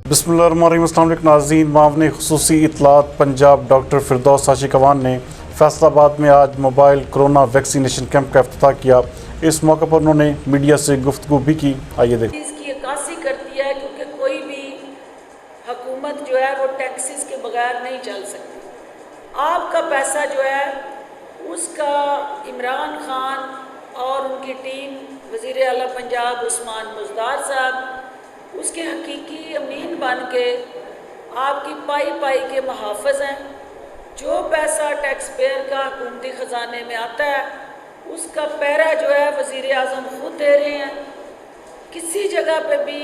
بسم اللہ الرحمن الرحیم۔ السلام علیکم ناظرین، معاون خصوصی اطلاعات پنجاب ڈاکٹر فردوس ہاشمی کوان نے فیصل آباد میں آج موبائل کورونا ویکسینیشن کیمپ کا افتتاح کیا۔ اس موقع پر انہوں نے میڈیا سے گفتگو بھی کی۔ آئیے دیکھیں۔ اس کی عکاسی کرتی ہے کیونکہ کوئی بھی حکومت جو ہے وہ ٹیکسز کے بغیر نہیں چل سکتی۔ آپ کا پیسہ جو ہے اس کا عمران خان اور ان کی ٹیم، وزیر اعلیٰ پنجاب عثمان بزدار صاحب اس کے حقیقی امین بن کے آپ کی پائی پائی کے محافظ ہیں۔ جو پیسہ ٹیکس پیئر کا حکومتی خزانے میں آتا ہے اس کا پیرا جو ہے وزیر اعظم خود دے رہے ہیں۔ کسی جگہ پہ بھی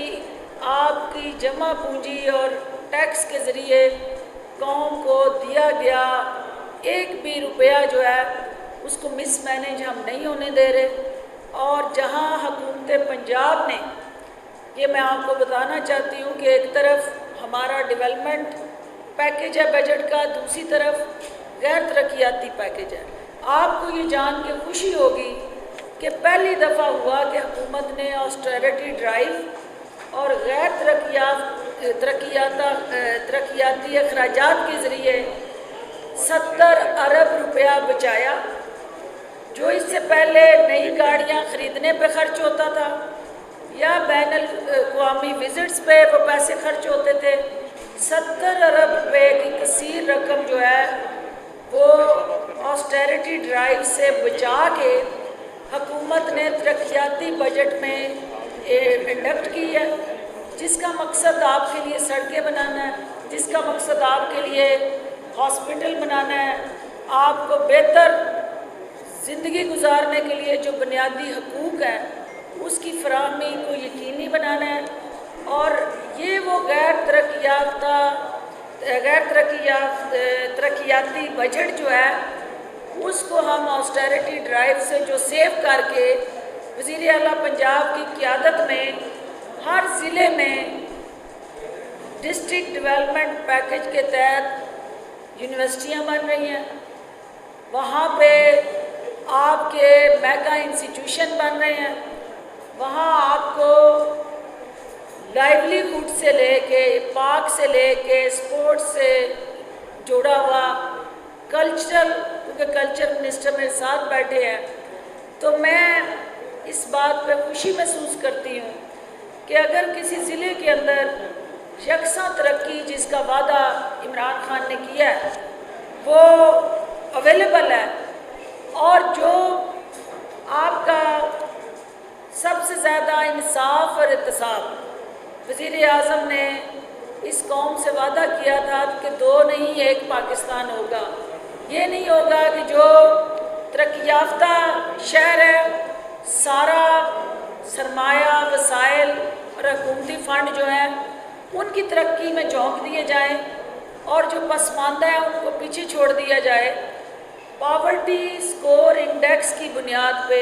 آپ کی جمع پونجی اور ٹیکس کے ذریعے قوم کو دیا گیا ایک بھی روپیہ جو ہے اس کو مس مینیج ہم نہیں ہونے دے رہے۔ اور جہاں حکومت پنجاب نے، یہ میں آپ کو بتانا چاہتی ہوں کہ ایک طرف ہمارا ڈیولپمنٹ پیکیج ہے بجٹ کا، دوسری طرف غیر ترقیاتی پیکیج ہے۔ آپ کو یہ جان کے خوشی ہوگی کہ پہلی دفعہ ہوا کہ حکومت نے آسٹریلٹی ڈرائیو اور غیر ترقیاتی اخراجات کے ذریعے 70 ارب روپیہ بچایا۔ جو اس سے پہلے نئی گاڑیاں خریدنے پہ خرچ ہوتا تھا یا بین الاقوامی وزٹس پہ وہ پیسے خرچ ہوتے تھے، 70 ارب روپے کی کثیر رقم جو ہے وہ آسٹیرٹی ڈرائیو سے بچا کے حکومت نے ترقیاتی بجٹ میں انڈکٹ کی ہے، جس کا مقصد آپ کے لیے سڑکیں بنانا ہے، جس کا مقصد آپ کے لیے ہاسپٹل بنانا ہے، آپ کو بہتر زندگی گزارنے کے لیے جو بنیادی حقوق ہیں اس کی فراہمی کو یقینی بنانا ہے۔ اور یہ وہ ترقیاتی بجٹ جو ہے اس کو ہم آسٹیرٹی ڈرائیو سے جو سیو کر کے وزیر اعلیٰ پنجاب کی قیادت میں ہر ضلع میں ڈسٹرکٹ ڈیولپمنٹ پیکیج کے تحت یونیورسٹیاں بن رہی ہیں، وہاں پہ آپ کے میگا انسٹیٹیوشن بن رہے ہیں، وہاں آپ کو لائیولی سے لے کے پارک سے لے کے اسپورٹس سے جڑا ہوا کلچرل، کیونکہ کلچر منسٹر میرے ساتھ بیٹھے ہیں، تو میں اس بات پہ خوشی محسوس کرتی ہوں کہ اگر کسی ضلع کے اندر یکساں ترقی جس کا وعدہ عمران خان نے کیا ہے وہ اویلیبل ہے، اور جو آپ کا سب سے زیادہ انصاف اور احتساب وزیر اعظم نے اس قوم سے وعدہ کیا تھا کہ 2 نہیں 1 پاکستان ہوگا۔ یہ نہیں ہوگا کہ جو ترقی یافتہ شہر ہے سارا سرمایہ، وسائل اور حکومتی فنڈ جو ہیں ان کی ترقی میں جھونک دیے جائیں اور جو پسماندہ ہے ان کو پیچھے چھوڑ دیا جائے۔ پاورٹی سکور انڈیکس کی بنیاد پہ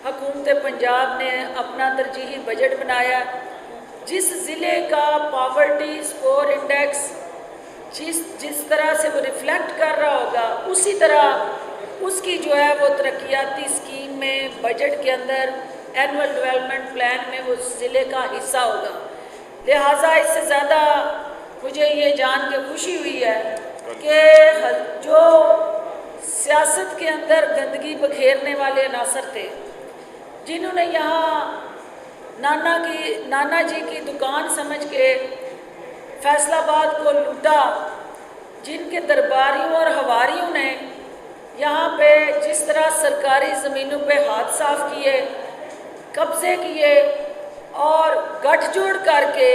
حکومت پنجاب نے اپنا ترجیحی بجٹ بنایا۔ جس ضلع کا پاورٹی سکور انڈیکس جس طرح سے وہ ریفلیکٹ کر رہا ہوگا اسی طرح اس کی جو ہے وہ ترقیاتی اسکیم میں بجٹ کے اندر اینول ڈیولپمنٹ پلان میں وہ ضلع کا حصہ ہوگا۔ لہٰذا اس سے زیادہ مجھے یہ جان کے خوشی ہوئی ہے کہ جو سیاست کے اندر گندگی بکھیرنے والے عناصر تھے، جنہوں نے یہاں نانا جی کی دکان سمجھ کے فیصل آباد کو لوٹا، جن کے درباریوں اور حواریوں نے یہاں پہ جس طرح سرکاری زمینوں پہ ہاتھ صاف کیے، قبضے کیے اور گٹھ جوڑ کر کے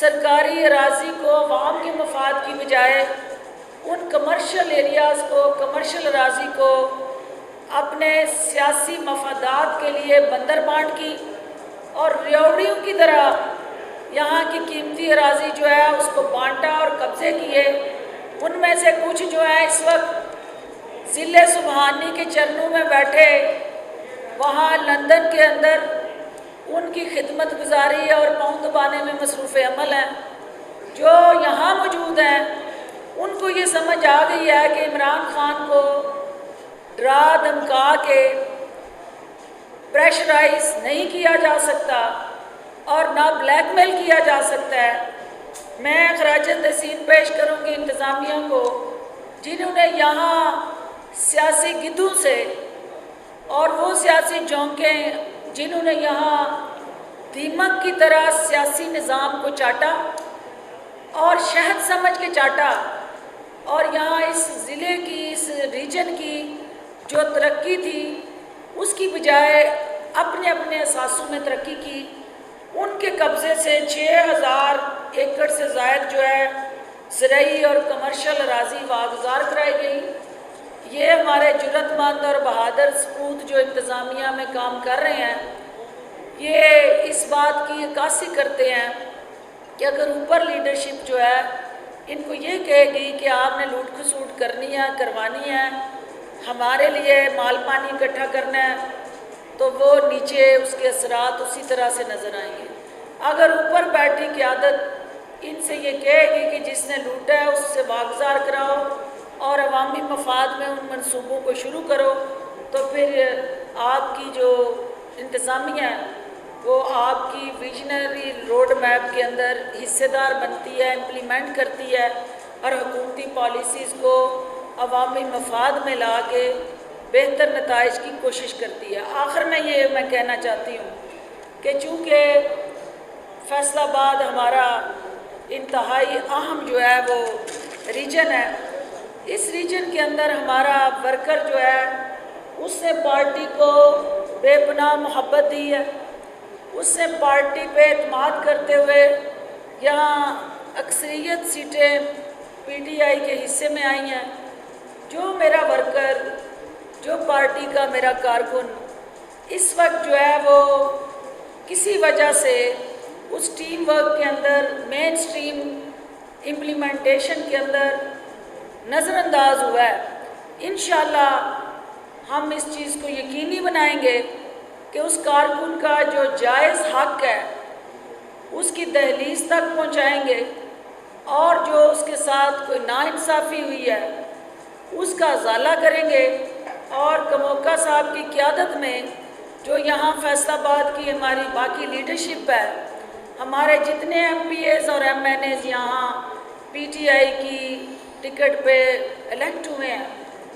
سرکاری اراضی کو عوام کے مفاد کی بجائے ان کمرشل ایریاز کو، کمرشل اراضی کو اپنے سیاسی مفادات کے لیے بندر بانٹ کی اور ریوڑیوں کی طرح یہاں کی قیمتی اراضی جو ہے اس کو بانٹا اور قبضے کیے۔ ان میں سے کچھ جو ہے اس وقت ضلع سبحانی کے چرنوں میں بیٹھے وہاں لندن کے اندر ان کی خدمت گزاری اور پاؤں دبانے میں مصروف عمل ہیں۔ جو یہاں موجود ہیں ان کو یہ سمجھ آ گئی ہے کہ عمران خان کو ڈرا دھمکا کے پریشرائز نہیں کیا جا سکتا اور نہ بلیک میل کیا جا سکتا ہے، میں خراج تحسین پیش کروں گی انتظامیہ کو، جنہوں نے یہاں سیاسی گدھوں سے اور وہ سیاسی جونکیں جنہوں نے یہاں دیمک کی طرح سیاسی نظام کو چاٹا اور شہد سمجھ کے چاٹا، اور یہاں اس ضلع کی، اس ریجن کی جو ترقی تھی اس کی بجائے اپنے اپنے اثاثوں میں ترقی کی، ان کے قبضے سے 6000 ایکڑ سے زائد جو ہے زرعی اور کمرشل اراضی واگزار کرائی گئی۔ یہ ہمارے جرت مند اور بہادر سپوت جو انتظامیہ میں کام کر رہے ہیں، یہ اس بات کی عکاسی کرتے ہیں کہ اگر اوپر لیڈرشپ جو ہے ان کو یہ کہے گی کہ آپ نے لوٹ کھسوٹ کرنی ہے، کروانی ہے، ہمارے لیے مال پانی اکٹھا کرنا ہے، تو وہ نیچے اس کے اثرات اسی طرح سے نظر آئیں گے۔ اگر اوپر بیٹھی قیادت ان سے یہ کہے گی کہ جس نے لوٹا ہے اس سے واگزار کراؤ اور عوامی مفاد میں ان منصوبوں کو شروع کرو، تو پھر آپ کی جو انتظامیہ ہے وہ آپ کی ویژنری روڈ میپ کے اندر حصے دار بنتی ہے، امپلیمنٹ کرتی ہے اور حکومتی پالیسیز کو عوامی مفاد میں لا کے بہتر نتائج کی کوشش کرتی ہے۔ آخر میں کہنا چاہتی ہوں کہ چونکہ فیصل آباد ہمارا انتہائی اہم جو ہے وہ ریجن ہے، اس ریجن کے اندر ہمارا ورکر جو ہے اس نے پارٹی کو بے پناہ محبت دی ہے، اس نے پارٹی پہ اعتماد کرتے ہوئے یہاں اکثریت سیٹیں پی ٹی آئی کے حصے میں آئی ہیں۔ جو میرا ورکر، جو پارٹی کا میرا کارکن اس وقت جو ہے وہ کسی وجہ سے اس ٹیم ورک کے اندر، مین سٹریم امپلیمنٹیشن کے اندر نظر انداز ہوا ہے، انشاءاللہ ہم اس چیز کو یقینی بنائیں گے کہ اس کارکن کا جو جائز حق ہے اس کی دہلیز تک پہنچائیں گے، اور جو اس کے ساتھ کوئی ناانصافی ہوئی ہے اس کا ازالہ کریں گے، اور کموکا صاحب کی قیادت میں جو یہاں فیصل آباد کی ہماری باقی لیڈرشپ ہے، ہمارے جتنے ایم پی ایز اور ایم این ایز یہاں پی ٹی آئی کی ٹکٹ پہ الیکٹ ہوئے ہیں،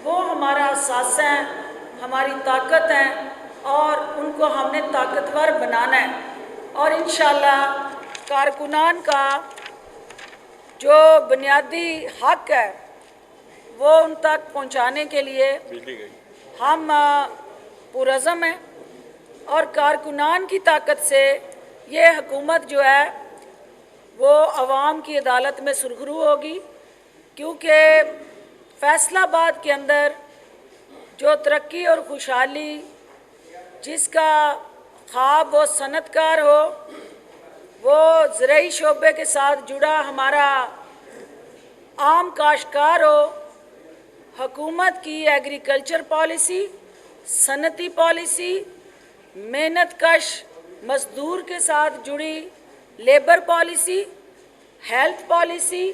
وہ ہمارا اثاثہ ہیں، ہماری طاقت ہیں، اور ان کو ہم نے طاقتور بنانا ہے، اور انشاءاللہ کارکنان کا جو بنیادی حق ہے وہ ان تک پہنچانے کے لیے ہم پرعزم ہیں، اور کارکنان کی طاقت سے یہ حکومت جو ہے وہ عوام کی عدالت میں سرخرو ہوگی، کیونکہ فیصل آباد کے اندر جو ترقی اور خوشحالی جس کا خواب وہ صنعت کار ہو، وہ زرعی شعبے کے ساتھ جڑا ہمارا عام کاشتکار ہو، حکومت کی ایگریکلچر پالیسی، صنعتی پالیسی، محنت کش مزدور کے ساتھ جڑی labour policy, health policy,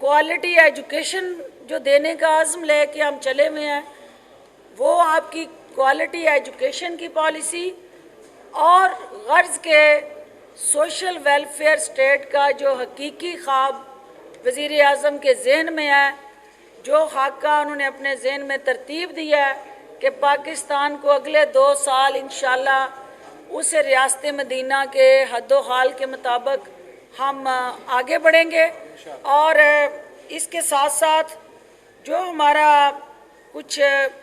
quality education جو دینے کا عزم لے کے ہم چلے ہوئے ہیں، وہ آپ کی کوالٹی ایجوکیشن کی پالیسی، اور غرض کے سوشل ویلفیئر سٹیٹ کا جو حقیقی خواب وزیر اعظم کے ذہن میں ہے، جو خاکہ انہوں نے اپنے ذہن میں ترتیب دیا ہے کہ پاکستان کو اگلے 2 سال انشاءاللہ اس ریاست مدینہ کے حد و حال کے مطابق ہم آگے بڑھیں گے، اور اس کے ساتھ ساتھ جو ہمارا کچھ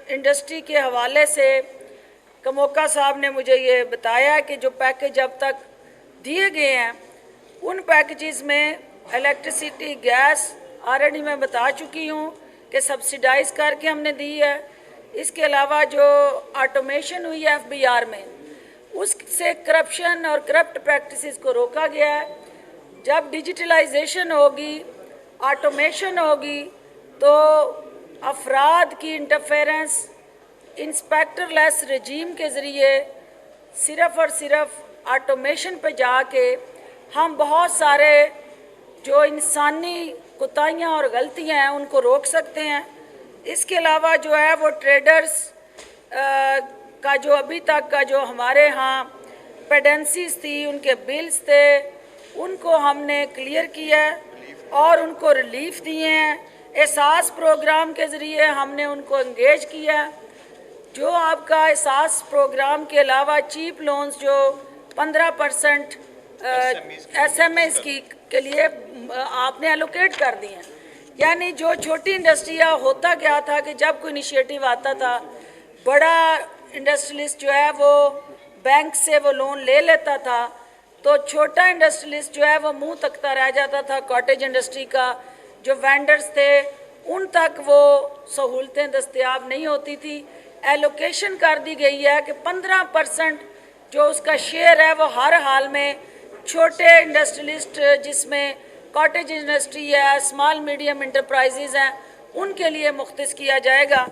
انڈسٹری کے حوالے سے کموکا صاحب نے مجھے یہ بتایا کہ جو پیکج اب تک دیے گئے ہیں ان پیکجز میں الیکٹریسٹی، گیس آلریڈی میں بتا چکی ہوں کہ سبسیڈائز کر کے ہم نے دی ہے۔ اس کے علاوہ جو آٹومیشن ہوئی ہے ایف بی آر میں، اس سے کرپشن اور کرپٹ پریکٹسز کو روکا گیا ہے۔ جب ڈیجیٹلائزیشن ہوگی، آٹومیشن ہوگی، تو افراد کی انٹرفیرنس انسپیکٹر لیس رجیم کے ذریعے صرف اور صرف آٹومیشن پہ جا کے ہم بہت سارے جو انسانی کوتاہیاں اور غلطیاں ہیں ان کو روک سکتے ہیں۔ اس کے علاوہ جو ہے وہ ٹریڈرز کا جو ابھی تک کا جو ہمارے ہاں پیڈنسیز تھی، ان کے بلز تھے، ان کو ہم نے کلیئر کیا ہے اور ان کو ریلیف دیے ہیں. احساس پروگرام کے ذریعے ہم نے ان کو انگیج کیا ہے. جو آپ کا احساس پروگرام کے علاوہ چیپ لونز جو 15% ایس ایم ایز کے لیے آپ نے الوکیٹ کر دی ہیں. یعنی جو چھوٹی انڈسٹریاں ہوتا کیا تھا کہ جب کوئی انیشیٹو آتا تھا بڑا انڈسٹریلسٹ جو ہے وہ بینک سے وہ لون لے لیتا تھا تو چھوٹا انڈسٹریلسٹ جو ہے وہ منہ تکتا رہ جاتا تھا. کاٹیج انڈسٹری کا جو وینڈرز تھے ان تک وہ سہولتیں دستیاب نہیں ہوتی تھی. ایلوکیشن کر دی گئی ہے کہ 15% جو اس کا شیئر ہے وہ ہر حال میں چھوٹے انڈسٹریلسٹ جس میں کاٹیج انڈسٹری ہے, اسمال میڈیم انٹرپرائزز ہیں, ان کے لیے مختص کیا جائے گا.